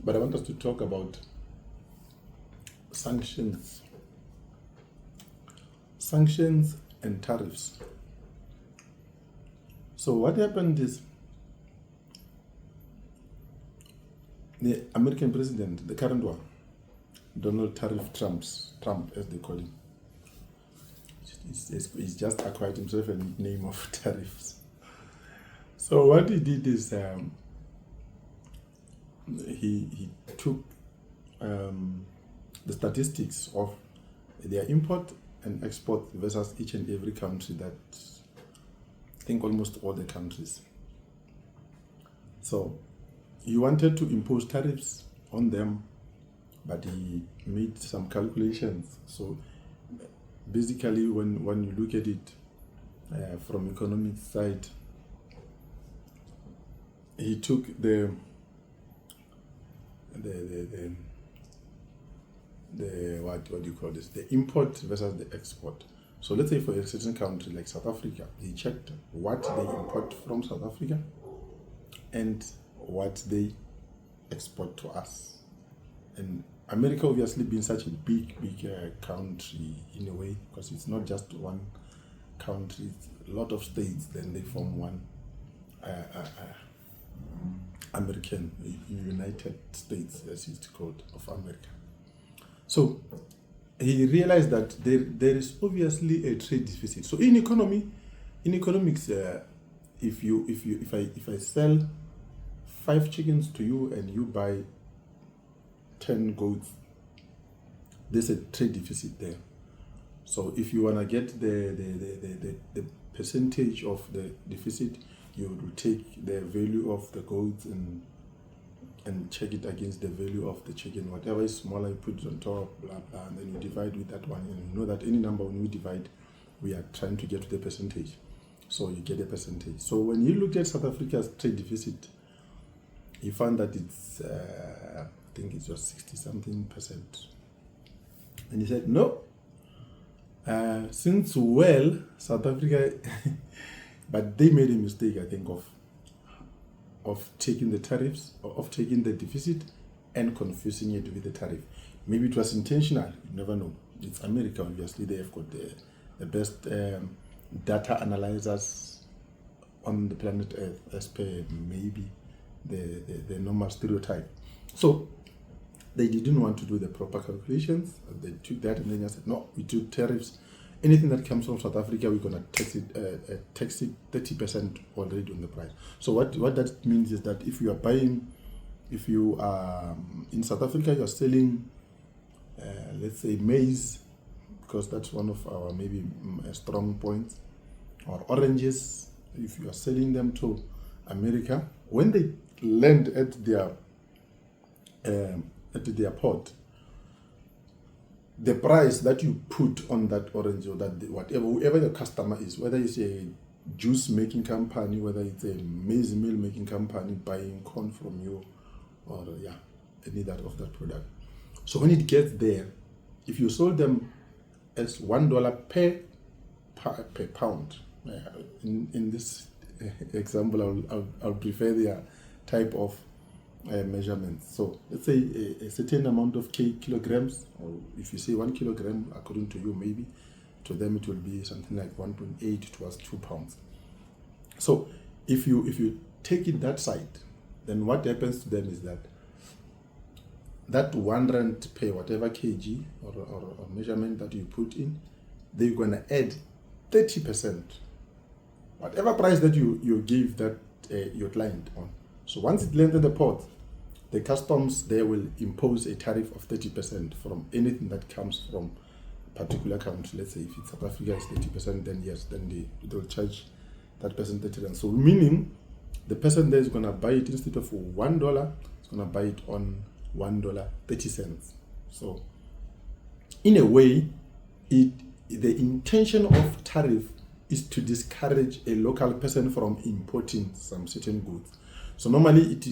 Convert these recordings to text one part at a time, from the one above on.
but I want us to talk about sanctions. Sanctions and tariffs. So what happened is the American president, the current one, Donald Trump, as they call him, he's just acquired himself a nickname of tariffs. So what he did is he took the statistics of their import and export versus each and every country, that I think almost all the countries. So he wanted to impose tariffs on them, but he made some calculations. So basically, when you look at it from economic side, he took the what do you call this? The import versus the export. So let's say for a certain country like South Africa, he checked what they import from South Africa and what they export to us. And America obviously being such a big country in a way, because it's not just one country, it's a lot of states, then they form one American United States, as it's called, of America. So he realized that there is obviously a trade deficit. So in economics, if I sell 5 chickens to you and you buy 10 goats, there's a trade deficit there. So if you wanna get the percentage of the deficit, you will take the value of the goats and check it against the value of the chicken. Whatever is smaller, you put it on top, blah blah, and then you divide with that one. And you know that any number when we divide, we are trying to get to the percentage. So you get a percentage. So when you look at South Africa's trade deficit, you found that it's I think it was 60-something%. And he said, no, since South Africa, but they made a mistake, I think, of taking the tariffs, of taking the deficit and confusing it with the tariff. Maybe it was intentional, you never know. It's America, obviously, they have got the best data analyzers on the planet Earth, as per maybe the normal stereotype. So they didn't want to do the proper calculations. They took that and then they said, no, we took tariffs. Anything that comes from South Africa, we're going to tax it 30% already on the price. So what that means is that if you are in South Africa, you're selling, let's say, maize, because that's one of our maybe strong points, or oranges, if you are selling them to America, when they land at their port, the price that you put on that orange, or that whoever the customer is, whether it's a juice making company, whether it's a maize meal making company buying corn from you, or any of that product. So when it gets there, if you sold them as $1 per pound, in this example, I'll prefer their type of measurements. So let's say a certain amount of kilograms, or if you say 1 kilogram, according to you, maybe to them it will be something like 1.8 towards 2 pounds. So if you take it that side, then what happens to them is that 1 rand per whatever kg or measurement that you put in, they're gonna add 30%, whatever price that you give that your client on. So once it lands at the port, the customs there will impose a tariff of 30% from anything that comes from a particular country. Let's say if it's South Africa, it's 30%, then yes, then they'll charge that person 30%. So meaning the person there is going to buy it, instead of $1, it's going to buy it on $1.30. So in a way, the intention of tariff is to discourage a local person from importing some certain goods. So normally it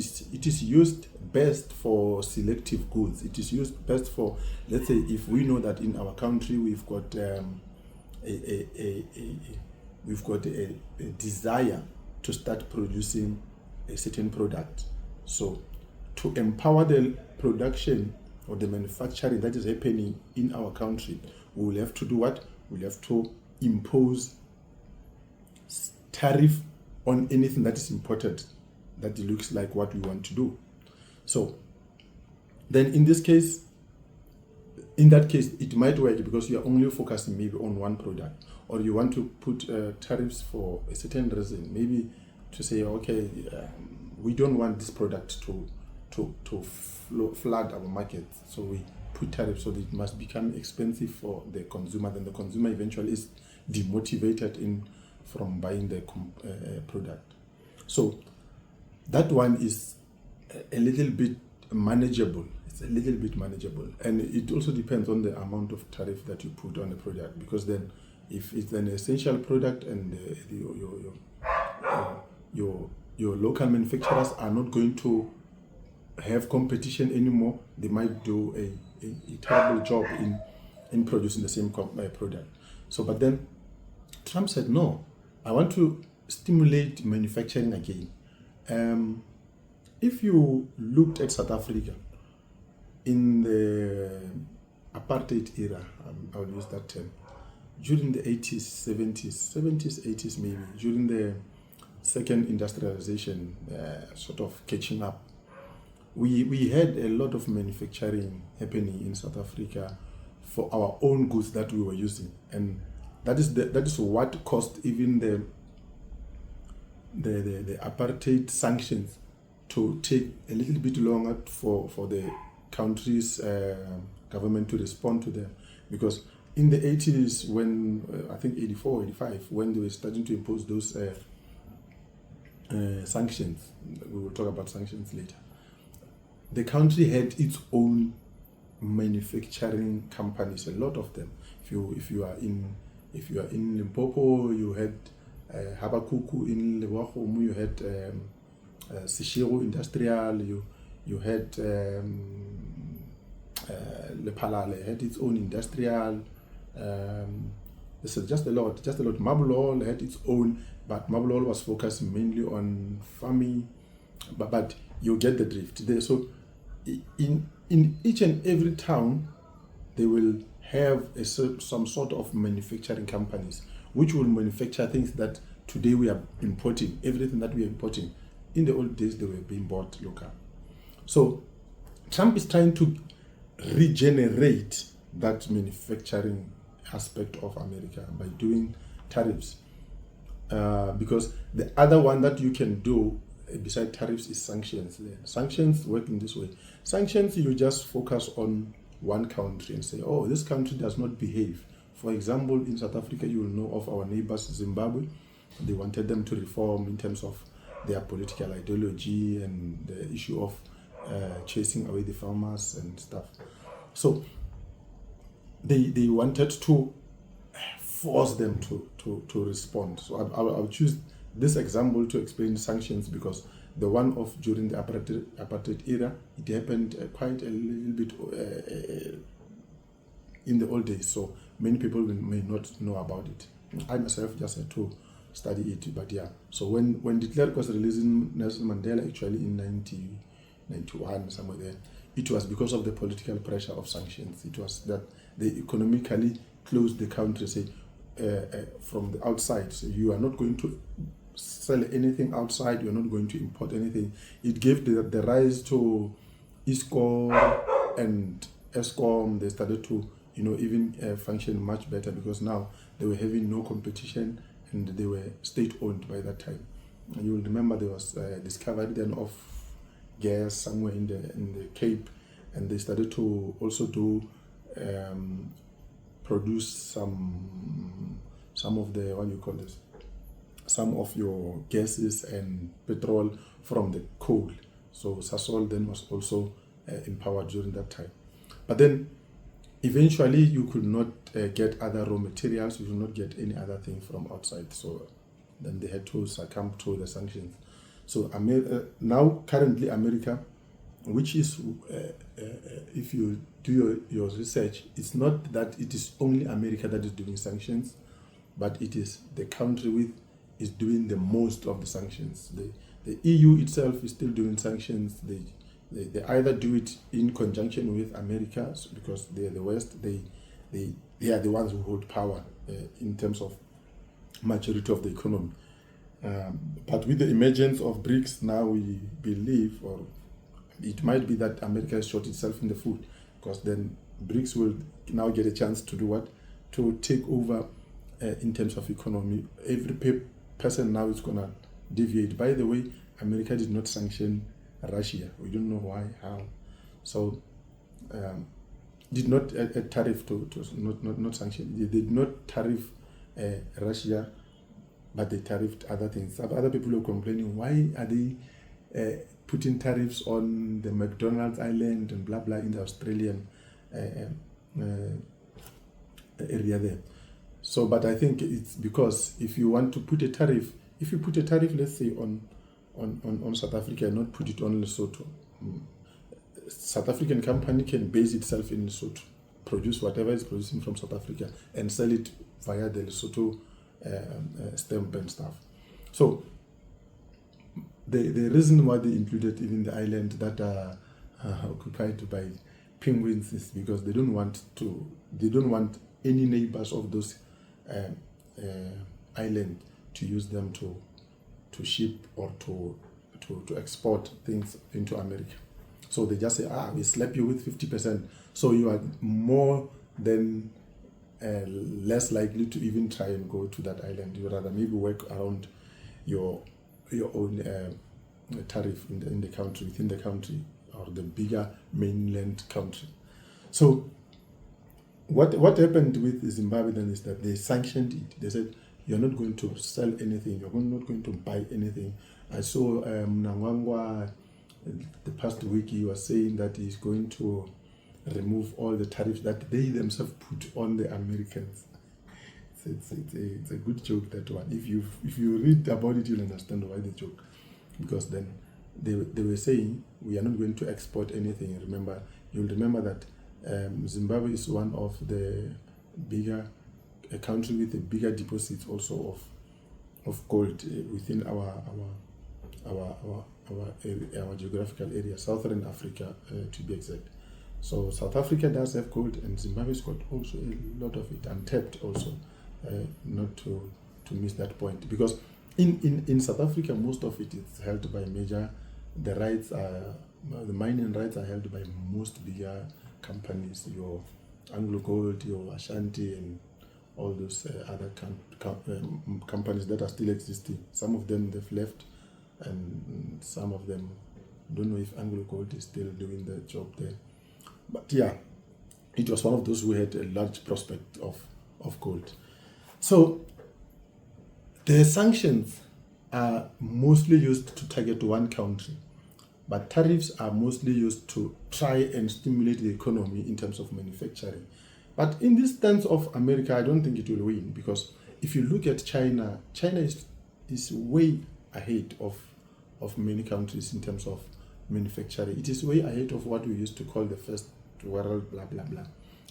is used best for selective goods. It is used best for, let's say, if we know that in our country we've got a desire to start producing a certain product. So to empower the production or the manufacturing that is happening in our country, we will have to do what? We'll have to impose tariff on anything that is imported that looks like what we want to do. So then in that case, it might work because you are only focusing maybe on one product, or you want to put tariffs for a certain reason, maybe to say, okay, we don't want this product to flood our market, so we put tariffs, so that it must become expensive for the consumer. Then the consumer eventually is demotivated from buying the product. So that one is a little bit manageable. It's a little bit manageable, and it also depends on the amount of tariff that you put on the product, because then if it's an essential product and your local manufacturers are not going to have competition anymore, they might do a terrible job in producing the same product. So, but then Trump said, no, I want to stimulate manufacturing again. If you looked at South Africa in the apartheid era, I'll use that term, during the 80s, 80s maybe, during the second industrialization, sort of catching up, we had a lot of manufacturing happening in South Africa for our own goods that we were using, and that is what caused even the apartheid sanctions to take a little bit longer for the country's government to respond to them. Because in the 80s, when I think 84, 85, when they were starting to impose those sanctions, we will talk about sanctions later, the country had its own manufacturing companies, a lot of them. If you are in Limpopo, you had Habakuku. In Leboagomo, you had Seshego Industrial. You had Lephalale had its own industrial. This is just a lot. Mabulol had its own, but Mabulol was focusing mainly on farming. But you get the drift there. So in each and every town, they will have some sort of manufacturing companies which will manufacture things that today we are importing. Everything that we are importing, in the old days, they were being bought local. So Trump is trying to regenerate that manufacturing aspect of America by doing tariffs. Because the other one that you can do beside tariffs is sanctions. Sanctions work in this way. Sanctions, you just focus on one country and say, oh, this country does not behave. For example, in South Africa, you will know of our neighbors, Zimbabwe. They wanted them to reform in terms of their political ideology and the issue of chasing away the farmers and stuff. So they wanted to force them to respond. So I'll choose this example to explain sanctions, because the one of during the apartheid era, it happened quite a little bit in the old days. So many people may not know about it. I myself just had to study it, but yeah. So when de Klerk was releasing Nelson Mandela, actually in 1991, somewhere there, it was because of the political pressure of sanctions. It was that they economically closed the country, say, from the outside. So you are not going to sell anything outside, you're not going to import anything. It gave the rise to ISCO and ESCOM. They started to even function much better, because now they were having no competition and they were state-owned by that time. And you will remember there was discovery then of gas somewhere in the Cape, and they started to also do produce some of the, what do you call this, some of your gases and petrol from the coal. So Sasol then was also empowered during that time. But then eventually you could not get other raw materials, you could not get any other thing from outside. So then they had to succumb to the sanctions. So now currently America, which is, if you do your research, it's not that it is only America that is doing sanctions, but it is the country is doing the most of the sanctions. The EU itself is still doing sanctions. The They either do it in conjunction with America because they're the West. They are the ones who hold power in terms of majority of the economy. But with the emergence of BRICS, now we believe, or it might be that America has shot itself in the foot, because then BRICS will now get a chance to do what? To take over in terms of economy. Every person now is going to deviate. By the way, America did not sanction Russia. We don't know why, how. So, did not a tariff to not sanction. They did not tariff Russia, but they tariffed other things. Other people are complaining, why are they putting tariffs on the McDonald's island and blah blah in the Australian area there. So, but I think it's because if you want to put a tariff, if you put a tariff, let's say on South Africa and not put it on Lesotho, South African company can base itself in Lesotho, produce whatever is producing from South Africa and sell it via the Lesotho stamp and stuff. So the reason why they included even the island that are occupied by penguins is because they don't want any neighbors of those island to use them to ship or to export things into America. So they just say, we slap you with 50%, so you are more than less likely to even try and go to that island. You rather maybe work around your own tariff in the country, within the country, or the bigger mainland country. So what happened with Zimbabwe then is that they sanctioned it. They said, you're not going to sell anything, you're not going to buy anything. I saw Mnangagwa the past week, he was saying that he's going to remove all the tariffs that they themselves put on the Americans. It's a good joke, that one. If you read about it, you'll understand why the joke. Because then they were saying, we are not going to export anything. You'll remember that Zimbabwe is one of the bigger a country with a bigger deposits also of gold within our geographical area, Southern Africa to be exact. So South Africa does have gold, and Zimbabwe's got also a lot of it, untapped also. Not to miss that point, because in South Africa most of it is held by the rights are, the mining rights are held by most bigger companies, your Anglo Gold, your Ashanti, and all those other companies that are still existing. Some of them they've left, and some of them, don't know if Anglo Gold is still doing the job there. But yeah, it was one of those who had a large prospect of gold. So the sanctions are mostly used to target one country, but tariffs are mostly used to try and stimulate the economy in terms of manufacturing. But in this stance of America, I don't think it will win, because if you look at China is way ahead of many countries in terms of manufacturing. It is way ahead of what we used to call the first world blah blah blah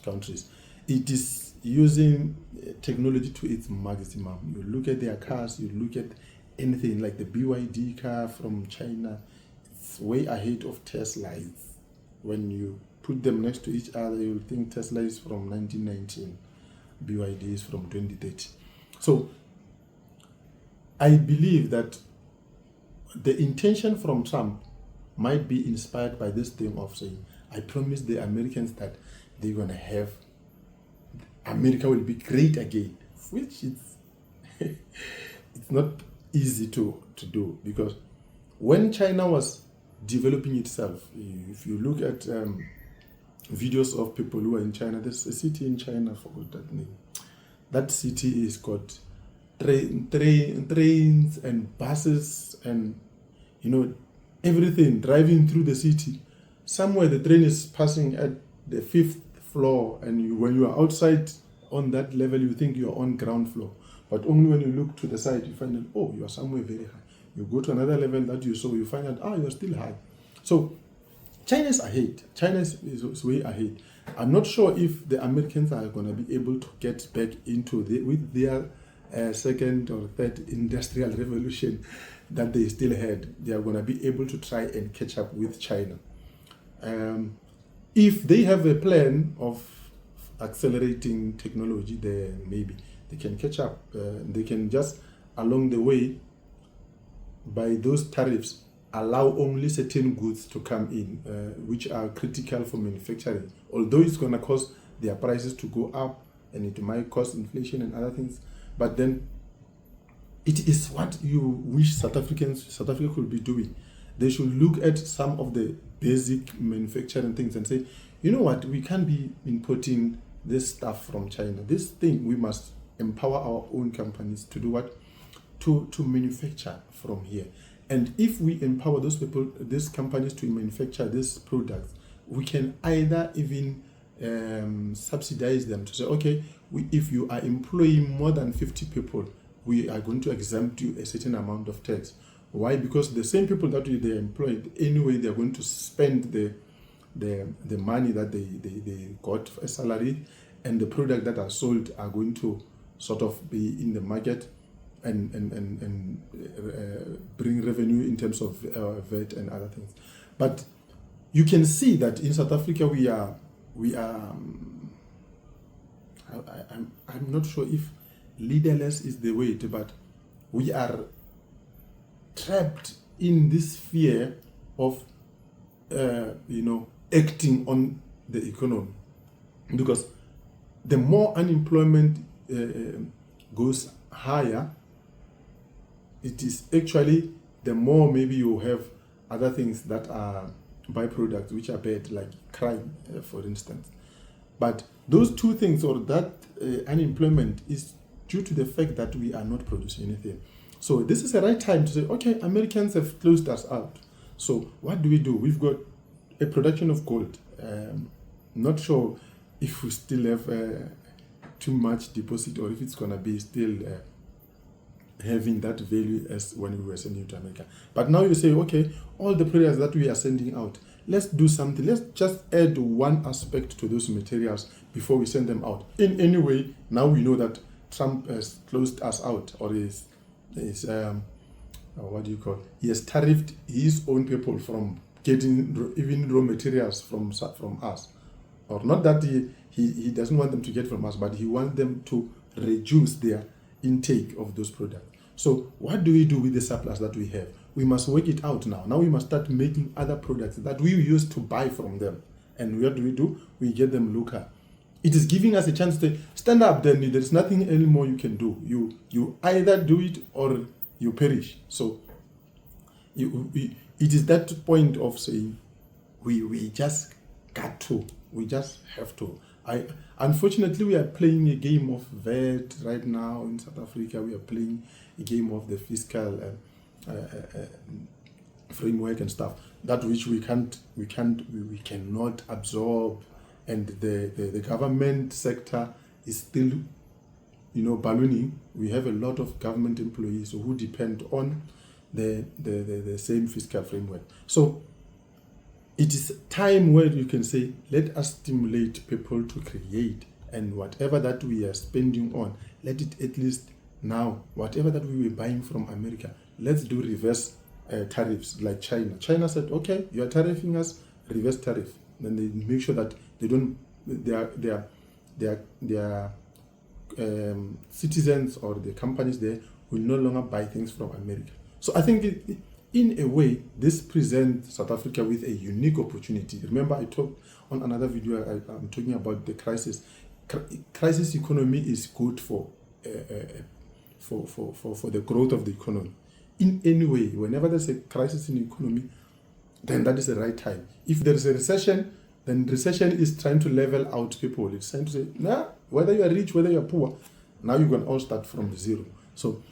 countries. It is using technology to its maximum. You look at their cars, you look at anything like the BYD car from China, it's way ahead of Tesla. When you put them next to each other, you'll think Tesla is from 1919, BYD is from 2030. So I believe that the intention from Trump might be inspired by this thing of saying, I promise the Americans that they're going to have, America will be great again, which is it's not easy to do, because when China was developing itself, if you look at videos of people who are in China, there's a city in China, I forgot that name. That city is got trains and buses and everything driving through the city. Somewhere the train is passing at the 5th floor, and when you are outside on that level, you think you are on ground floor. But only when you look to the side, you find that, you are somewhere very high. You go to another level that you saw, you find out, you are still high. So China is ahead. China is way ahead. I'm not sure if the Americans are going to be able to get back into with their second or third industrial revolution that they still had. They are going to be able to try and catch up with China. If they have a plan of accelerating technology, then maybe they can catch up. They can just, along the way, by those tariffs, allow only certain goods to come in, which are critical for manufacturing. Although it's going to cause their prices to go up, and it might cause inflation and other things, but then it is what you wish South Africa could be doing. They should look at some of the basic manufacturing things and say, you know what, we can't be importing this stuff from China. This thing, we must empower our own companies to do what? To manufacture from here. And if we empower those people, these companies to manufacture these products, we can either even subsidize them to say, okay, if you are employing more than 50 people, we are going to exempt you a certain amount of tax. Why? Because the same people that they are employed, anyway, they are going to spend the money that they got for a salary, and the product that are sold are going to sort of be in the market and bring revenue in terms of VAT and other things. But you can see that in South Africa I'm not sure if leaderless is the way, but we are trapped in this fear of acting on the economy, because the more unemployment goes higher, it is actually the more maybe you have other things that are byproducts which are bad, like crime, for instance. But those two things, or that unemployment, is due to the fact that we are not producing anything. So this is the right time to say, okay, Americans have closed us out. So what do? We've got a production of gold. Not sure if we still have too much deposit, or if it's going to be still having that value as when we were sending to America. But now you say, okay, all the products that we are sending out, let's do something. Let's just add one aspect to those materials before we send them out. In any way, now we know that Trump has closed us out, or is what do you call? He has tariffed his own people from getting even raw materials from us, or not that he doesn't want them to get from us, but he wants them to reduce their intake of those products. So what do we do with the surplus that we have? We must work it out now. Now we must start making other products that we used to buy from them. And what do? We get them local. It is giving us a chance to stand up. Then there is nothing anymore you can do. You either do it or you perish. So it is that point of saying we just got to. We just have to. Unfortunately, we are playing a game of VAT right now in South Africa. We are playing a game of the fiscal framework and stuff, that which we cannot absorb, and the government sector is still ballooning. We have a lot of government employees who depend on the same fiscal framework. So it is time where you can say, let us stimulate people to create, and whatever that we are spending on, let it at least now, whatever that we were buying from America, let's do reverse tariffs like China. China said, okay, you are tariffing us, reverse tariff. Then they make sure that they don't, their citizens or the companies there will no longer buy things from America. So I think in a way, this presents South Africa with a unique opportunity. Remember, I talked on another video, I'm talking about the crisis. Crisis economy is good for the growth of the economy. In any way, whenever there's a crisis in the economy, then that is the right time. If there is a recession, then recession is trying to level out people. It's trying to say, nah, whether you are rich, whether you are poor, now you can all start from zero. So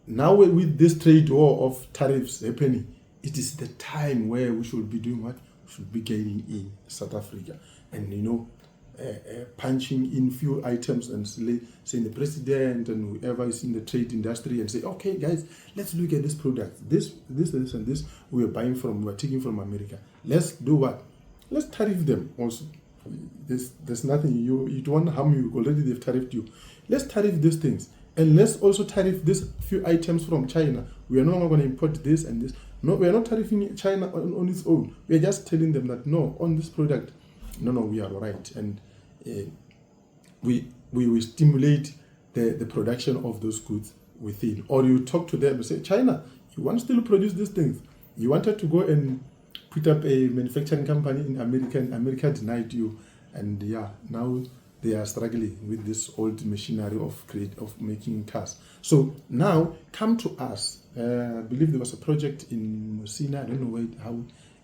now with this trade war of tariffs happening, it is the time where we should be doing what? We should be gaining in South Africa. And punching in few items and saying the president and whoever is in the trade industry and say, okay guys, let's look at this product. This and this we're taking from America. Let's do what? Let's tariff them also. There's nothing, you don't want to harm you, already they've tariffed you. Let's tariff these things. And let's also tariff these few items from China. We are no longer going to import this and this. No, we are not tariffing China on its own. We are just telling them that no, on this product, no, we are all right, and we will stimulate the production of those goods within. Or you talk to them and say, China, you want still to produce these things. You wanted to go and put up a manufacturing company in America, and America denied you. And yeah, now they are struggling with this old machinery of making cars. So now come to us. I believe there was a project in Mosina. I don't know how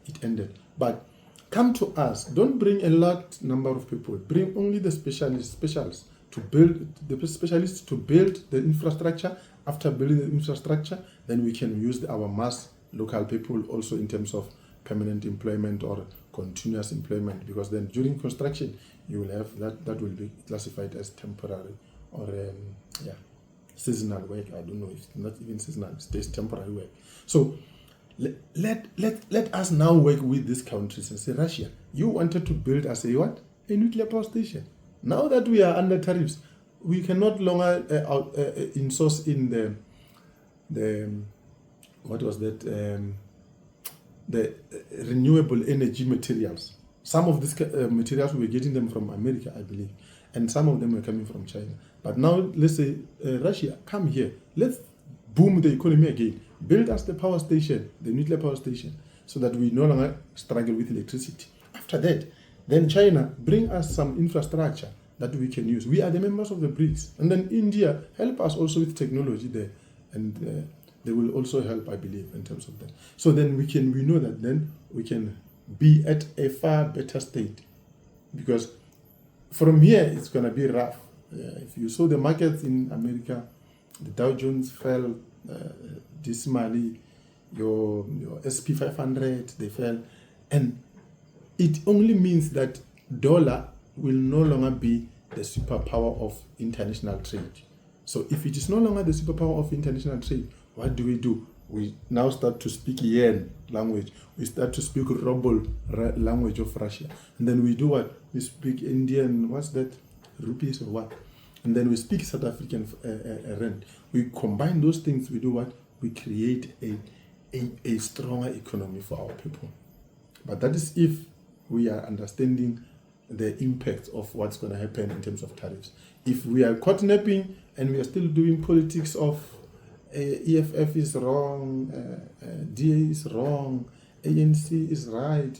it ended, but come to us. Don't bring a large number of people. Bring only the specialists to build the infrastructure. After building the infrastructure, then we can use our mass local people also in terms of permanent employment or continuous employment, because then during construction you will have that will be classified as temporary or seasonal work. I don't know if it's not even seasonal, it's temporary work. So let us now work with these countries and say, Russia, you wanted to build as a what? A nuclear power station. Now that we are under tariffs, we can not longer insource in the what was that? The renewable energy materials. Some of these materials we were getting them from America, I believe, and some of them were coming from China. But now let's say Russia, come here. Let's boom the economy again. Build us the power station, the nuclear power station, so that we no longer struggle with electricity. After that, then China, bring us some infrastructure that we can use. We are the members of the BRICS. And then India, help us also with technology there. And they will also help, I believe, in terms of that. So then we know that then we can be at a far better state. Because from here, it's going to be rough. If you saw the markets in America, the Dow Jones fell dismally, your SP 500, they fell. And it only means that dollar will no longer be the superpower of international trade. So if it is no longer the superpower of international trade, what do? We now start to speak yen language. We start to speak ruble language of Russia. And then we do what? We speak Indian, what's that? Rupees or what? And then we speak South African rand. We combine those things, we do what? We create a stronger economy for our people. But that is if we are understanding the impact of what's going to happen in terms of tariffs. If we are caught napping and we are still doing politics of EFF is wrong, DA is wrong, ANC is right,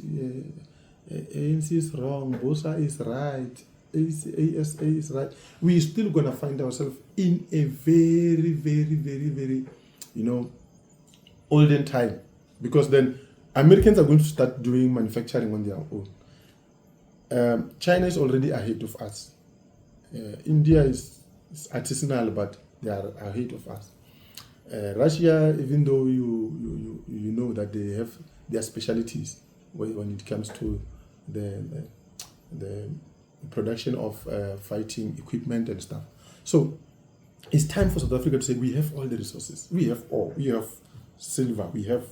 ANC is wrong, BOSA is right, ASA is right, we're still going to find ourselves in a very, very, very, very, olden time. Because then Americans are going to start doing manufacturing on their own. China is already ahead of us. India is artisanal, but they are ahead of us. Russia, even though you know that they have their specialties when it comes to the production of fighting equipment and stuff. So it's time for South Africa to say, we have all the resources. We have all. We have silver. We have,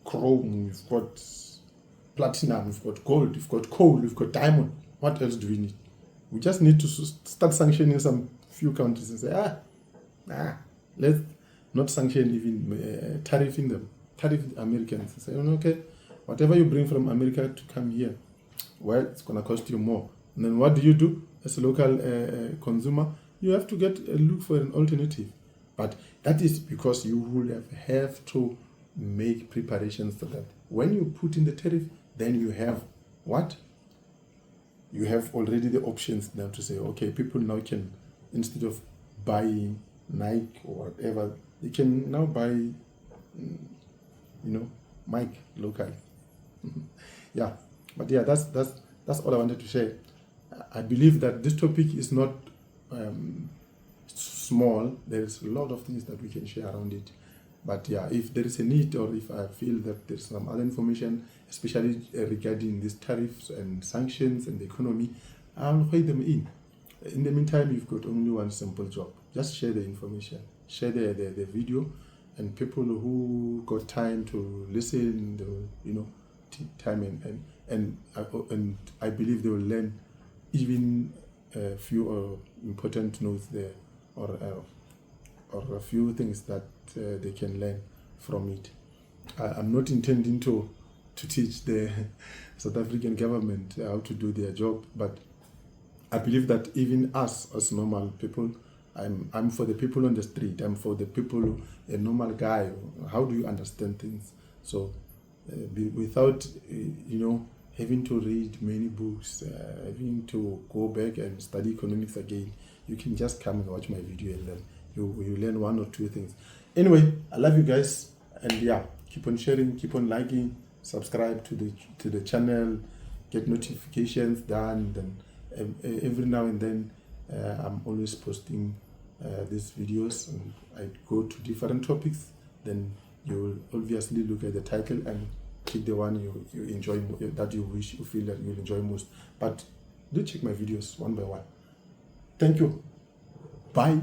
chrome. We've got platinum. We've got gold. We've got coal. We've got diamond. What else do we need? We just need to start sanctioning some few countries and say, let's not sanction even tariffing them. Tariff the Americans. Say, okay, whatever you bring from America to come here, well, it's going to cost you more. And then what do you do as a local consumer? You have to look for an alternative. But that is because you will have to make preparations for that. When you put in the tariff, then you have what? You have already the options now to say, okay, people now can, instead of buying Nike or whatever, they can now buy, Mike locally. Yeah, but yeah, that's all I wanted to say. I believe that this topic is not small. There is a lot of things that we can share around it. But yeah, if there is a need, or if I feel that there's some other information, especially regarding these tariffs and sanctions and the economy, I'll weigh them in. In the meantime, you've got only one simple job. Just share the information. Share the video, and people who got time to listen, they will, take time and I believe they will learn even a few important notes there, or a few things that they can learn from it. I'm not intending to teach the South African government how to do their job, but I believe that even us as normal people, I'm for the people on the street. I'm for the people, a normal guy. How do you understand things? So, without having to read many books, having to go back and study economics again, you can just come and watch my video and learn. You learn one or two things. Anyway, I love you guys, and yeah, keep on sharing, keep on liking, subscribe to the channel, get notifications done. Then every now and then, I'm always posting these videos, and I go to different topics. Then you will obviously look at the title and pick the one you enjoy, that you feel that you'll enjoy most. But do check my videos one by one. Thank you. Bye.